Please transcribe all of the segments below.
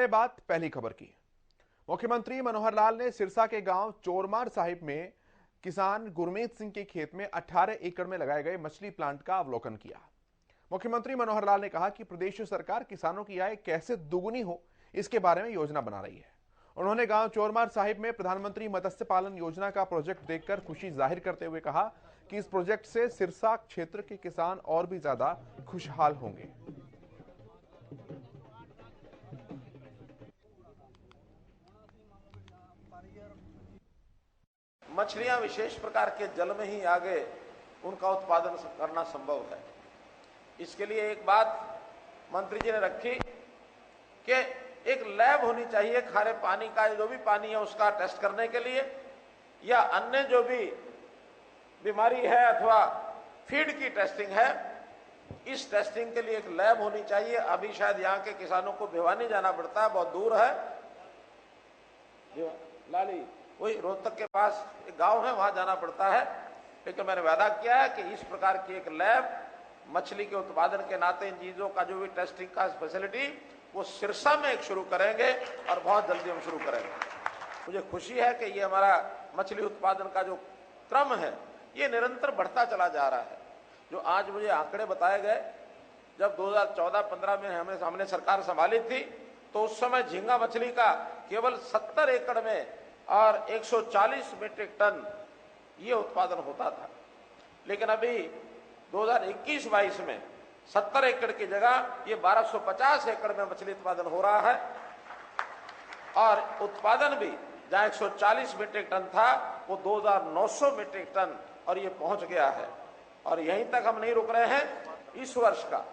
बात पहली खबर की। मुख्यमंत्री मनोहर लाल ने सिरसा के गांव चोरमार साहिब में किसान गुरमीत सिंह के खेत में 18 एकड़ में लगाए गए मछली प्लांट का अवलोकन किया। मुख्यमंत्री मनोहर लाल ने कहा कि प्रदेश सरकार किसानों की आय कैसे दुगुनी हो, इसके बारे में योजना बना रही है। उन्होंने गांव चोरमार साहिब में प्रधानमंत्री मत्स्य पालन योजना का प्रोजेक्ट देखकर खुशी जाहिर करते हुए कहा कि इस प्रोजेक्ट से सिरसा क्षेत्र के किसान और भी ज्यादा खुशहाल होंगे। मछलियां विशेष प्रकार के जल में ही आगे उनका उत्पादन करना संभव है। इसके लिए एक बात मंत्री जी ने रखी कि एक लैब होनी चाहिए खारे पानी का, जो भी पानी है उसका टेस्ट करने के लिए, या अन्य जो भी बीमारी है अथवा फीड की टेस्टिंग है, इस टेस्टिंग के लिए एक लैब होनी चाहिए। अभी शायद यहाँ के किसानों को भिवानी जाना पड़ता है, बहुत दूर है, लाली वही रोहतक के पास एक गांव है, वहां जाना पड़ता है। लेकिन मैंने वादा किया है कि इस प्रकार की एक लैब मछली के उत्पादन के नाते इन चीजों का जो भी टेस्टिंग का फैसिलिटी वो सिरसा में एक शुरू करेंगे और बहुत जल्दी हम शुरू करेंगे। मुझे खुशी है कि ये हमारा मछली उत्पादन का जो क्रम है ये निरंतर बढ़ता चला जा रहा है। जो आज मुझे आंकड़े बताए गए, जब 2014-15 में हमने सरकार संभाली थी तो उस समय झींगा मछली का केवल 70 एकड़ में और 140 मीट्रिक टन ये उत्पादन होता था। लेकिन अभी 2021-22 में 70 एकड़ की जगह ये 1250 एकड़ में मछली उत्पादन हो रहा है, और उत्पादन भी जहां 140 मीट्रिक टन था वो 2900 मीट्रिक टन और ये पहुंच गया है। और यहीं तक हम नहीं रुक रहे हैं। इस वर्ष का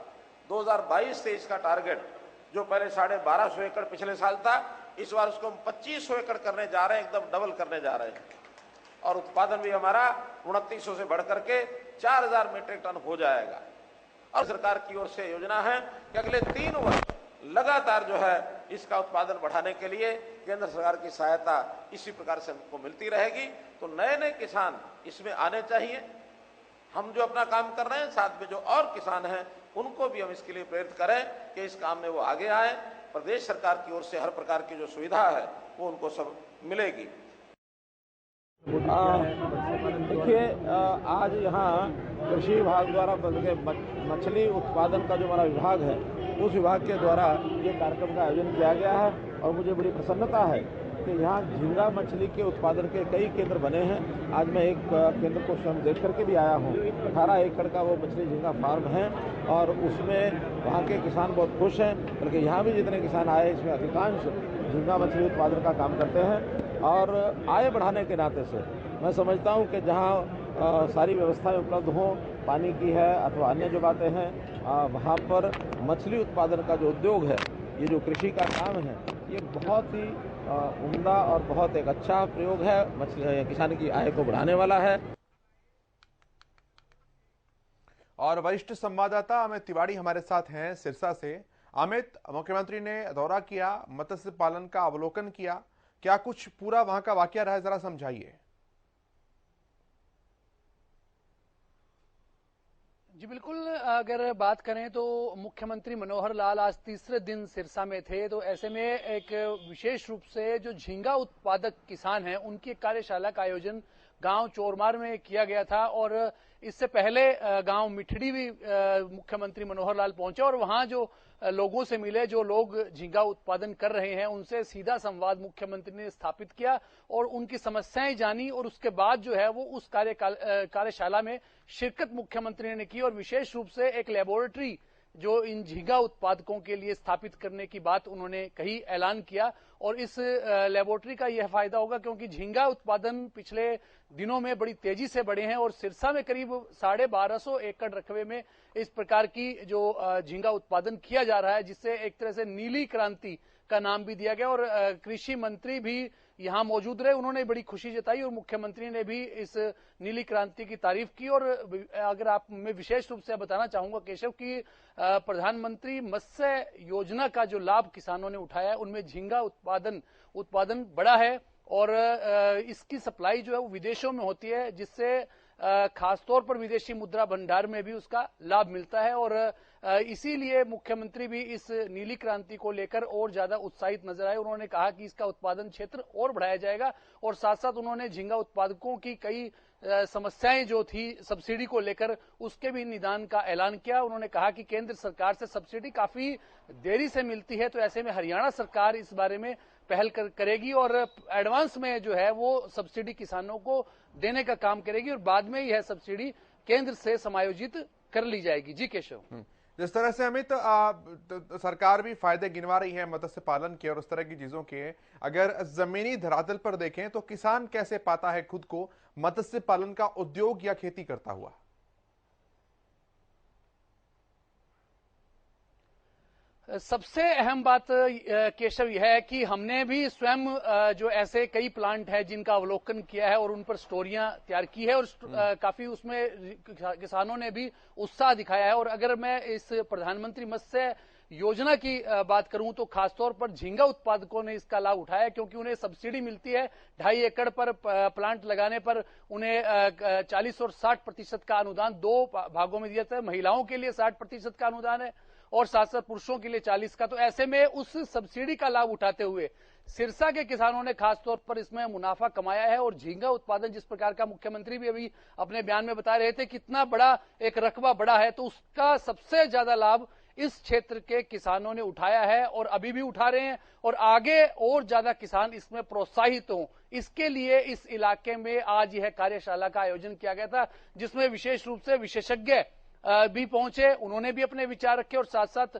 2022-23 का टारगेट जो पहले 1250 एकड़ पिछले साल था, इस बार उसको हम 2500 एकड़ करने जा रहे हैं, एकदम डबल करने जा रहे हैं। और उत्पादन भी हमारा 2900 से बढ़कर के 4000 मीट्रिक टन हो जाएगा। और सरकार की ओर से योजना है कि अगले 3 वर्ष लगातार जो है इसका उत्पादन बढ़ाने के लिए केंद्र सरकार की सहायता इसी प्रकार से हमको मिलती रहेगी। तो नए नए किसान इसमें आने चाहिए। हम जो अपना काम कर रहे हैं, साथ में जो और किसान हैं उनको भी हम इसके लिए प्रेरित करें कि इस काम में वो आगे आए। प्रदेश सरकार की ओर से हर प्रकार की जो सुविधा है वो उनको सब मिलेगी। देखिए, आज यहाँ कृषि विभाग द्वारा मछली उत्पादन का जो हमारा विभाग है उस विभाग के द्वारा ये कार्यक्रम का आयोजन किया गया है और मुझे बड़ी प्रसन्नता है कि यहाँ झींगा मछली के उत्पादन के कई केंद्र बने हैं। आज मैं एक केंद्र को स्वयं देख करके भी आया हूँ। 18 एकड़ का वो मछली झींगा फार्म है और उसमें वहाँ के किसान बहुत खुश हैं। बल्कि यहाँ भी जितने किसान आए इसमें अधिकांश झींगा मछली उत्पादन का काम करते हैं। और आय बढ़ाने के नाते से मैं समझता हूँ कि जहाँ सारी व्यवस्थाएं उपलब्ध हों, पानी की है अथवा अन्य जो बातें हैं, वहाँ पर मछली उत्पादन का जो उद्योग है, ये जो कृषि का काम है, ये बहुत ही उम्दा और बहुत एक अच्छा प्रयोग है। मछली किसान की आय को बढ़ाने वाला है। और वरिष्ठ संवाददाता अमित तिवारी हमारे साथ हैं सिरसा से। अमित, मुख्यमंत्री ने दौरा किया, मत्स्य पालन का अवलोकन किया, क्या कुछ पूरा वहां का वाकया रहा, जरा समझाइए। जी बिल्कुल, अगर बात करें तो मुख्यमंत्री मनोहर लाल आज तीसरे दिन सिरसा में थे। तो ऐसे में एक विशेष रूप से जो झींगा उत्पादक किसान हैं उनकी कार्यशाला का आयोजन गांव चोरमार में किया गया था। और इससे पहले गांव मिठड़ी भी मुख्यमंत्री मनोहर लाल पहुंचे और वहां जो लोगों से मिले, जो लोग झींगा उत्पादन कर रहे हैं, उनसे सीधा संवाद मुख्यमंत्री ने स्थापित किया और उनकी समस्याएं जानी। और उसके बाद जो है वो उस कार्यशाला में शिरकत मुख्यमंत्री ने की और विशेष रूप से एक लेबोरेटरी जो इन झींगा उत्पादकों के लिए स्थापित करने की बात उन्होंने कही, ऐलान किया। और इस लेबोरेटरी का यह फायदा होगा क्योंकि झींगा उत्पादन पिछले दिनों में बड़ी तेजी से बढ़े हैं और सिरसा में करीब 1250 एकड़ रकबे में इस प्रकार की जो झींगा उत्पादन किया जा रहा है, जिससे एक तरह से नीली क्रांति का नाम भी दिया गया। और कृषि मंत्री भी यहां मौजूद रहे, उन्होंने बड़ी खुशी जताई और मुख्यमंत्री ने भी इस नीली क्रांति की तारीफ की। और अगर आप, मैं विशेष रूप से बताना चाहूंगा केशव कि प्रधानमंत्री मत्स्य योजना का जो लाभ किसानों ने उठाया है उनमें झींगा उत्पादन बड़ा है और इसकी सप्लाई जो है वो विदेशों में होती है, जिससे खासतौर पर विदेशी मुद्रा भंडार में भी उसका लाभ मिलता है और इसीलिए मुख्यमंत्री भी इस नीली क्रांति को लेकर और ज्यादा उत्साहित नजर आए। उन्होंने कहा कि इसका उत्पादन क्षेत्र और बढ़ाया जाएगा और साथ साथ उन्होंने झींगा उत्पादकों की कई समस्याएं जो थी सब्सिडी को लेकर उसके भी निदान का ऐलान किया। उन्होंने कहा कि केंद्र सरकार से सब्सिडी काफी देरी से मिलती है, तो ऐसे में हरियाणा सरकार इस बारे में पहल करेगी और एडवांस में जो है वो सब्सिडी किसानों को देने का काम करेगी और बाद में यह सब्सिडी केंद्र से समायोजित कर ली जाएगी। जी केशव, जिस तरह से अमित सरकार भी फायदे गिनवा रही है मत्स्य पालन के और उस तरह की चीजों के, अगर जमीनी धरातल पर देखें तो किसान कैसे पाता है खुद को मत्स्य पालन का उद्योग या खेती करता हुआ? सबसे अहम बात केशव यह है कि हमने भी स्वयं जो ऐसे कई प्लांट है जिनका अवलोकन किया है और उन पर स्टोरियां तैयार की है और काफी उसमें किसानों ने भी उत्साह दिखाया है। और अगर मैं इस प्रधानमंत्री मत्स्य योजना की बात करूं तो खासतौर पर झींगा उत्पादकों ने इसका लाभ उठाया क्योंकि उन्हें सब्सिडी मिलती है। 2.5 एकड़ पर प्लांट लगाने पर उन्हें 40 और 60% का अनुदान 2 भागों में दिया जाता है। महिलाओं के लिए 60% का अनुदान है और साथ साथ पुरुषों के लिए 40 का। तो ऐसे में उस सब्सिडी का लाभ उठाते हुए सिरसा के किसानों ने खासतौर पर इसमें मुनाफा कमाया है। और झींगा उत्पादन जिस प्रकार का मुख्यमंत्री भी अभी अपने बयान में बता रहे थे कितना बड़ा एक रकबा बड़ा है, तो उसका सबसे ज्यादा लाभ इस क्षेत्र के किसानों ने उठाया है और अभी भी उठा रहे हैं और आगे और ज्यादा किसान इसमें प्रोत्साहित हों, इसके लिए इस इलाके में आज यह कार्यशाला का आयोजन किया गया था जिसमें विशेष रूप से विशेषज्ञ भी पहुंचे, उन्होंने भी अपने विचार रखे और साथ साथ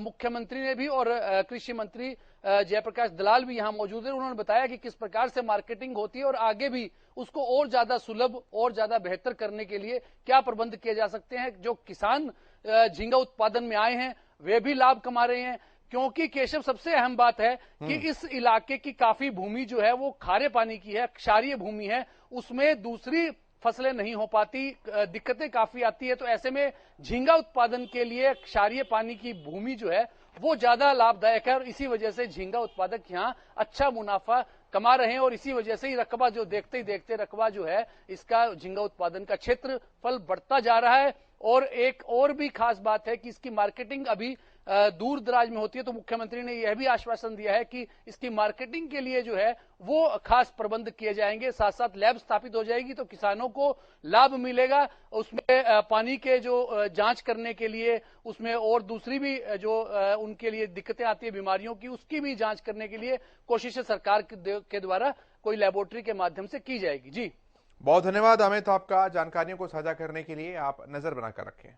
मुख्यमंत्री ने भी और कृषि मंत्री जयप्रकाश दलाल भी यहां मौजूद है। उन्होंने बताया कि किस प्रकार से मार्केटिंग होती है और आगे भी उसको और ज्यादा सुलभ और ज्यादा बेहतर करने के लिए क्या प्रबंध किए जा सकते हैं। जो किसान झींगा उत्पादन में आए हैं वे भी लाभ कमा रहे हैं क्योंकि केशव सबसे अहम बात है कि इस इलाके की काफी भूमि जो है वो खारे पानी की है, क्षारीय भूमि है, उसमें दूसरी फसलें नहीं हो पाती, दिक्कतें काफी आती है। तो ऐसे में झींगा उत्पादन के लिए क्षारीय पानी की भूमि जो है वो ज्यादा लाभदायक है और इसी वजह से झींगा उत्पादक यहाँ अच्छा मुनाफा कमा रहे हैं और इसी वजह से ही रकबा जो देखते ही देखते रकबा जो है इसका झींगा उत्पादन का क्षेत्रफल बढ़ता जा रहा है। और एक और भी खास बात है कि इसकी मार्केटिंग अभी दूर दराज में होती है, तो मुख्यमंत्री ने यह भी आश्वासन दिया है कि इसकी मार्केटिंग के लिए जो है वो खास प्रबंध किए जाएंगे, साथ साथ लैब स्थापित हो जाएगी तो किसानों को लाभ मिलेगा। उसमें पानी के जो जांच करने के लिए उसमें और दूसरी भी जो उनके लिए दिक्कतें आती है बीमारियों की, उसकी भी जांच करने के लिए कोशिशें सरकार के द्वारा कोई लेबोरेटरी के माध्यम से की जाएगी। जी बहुत धन्यवाद अमित आपका जानकारियों को साझा करने के लिए। आप नजर बनाकर रखें।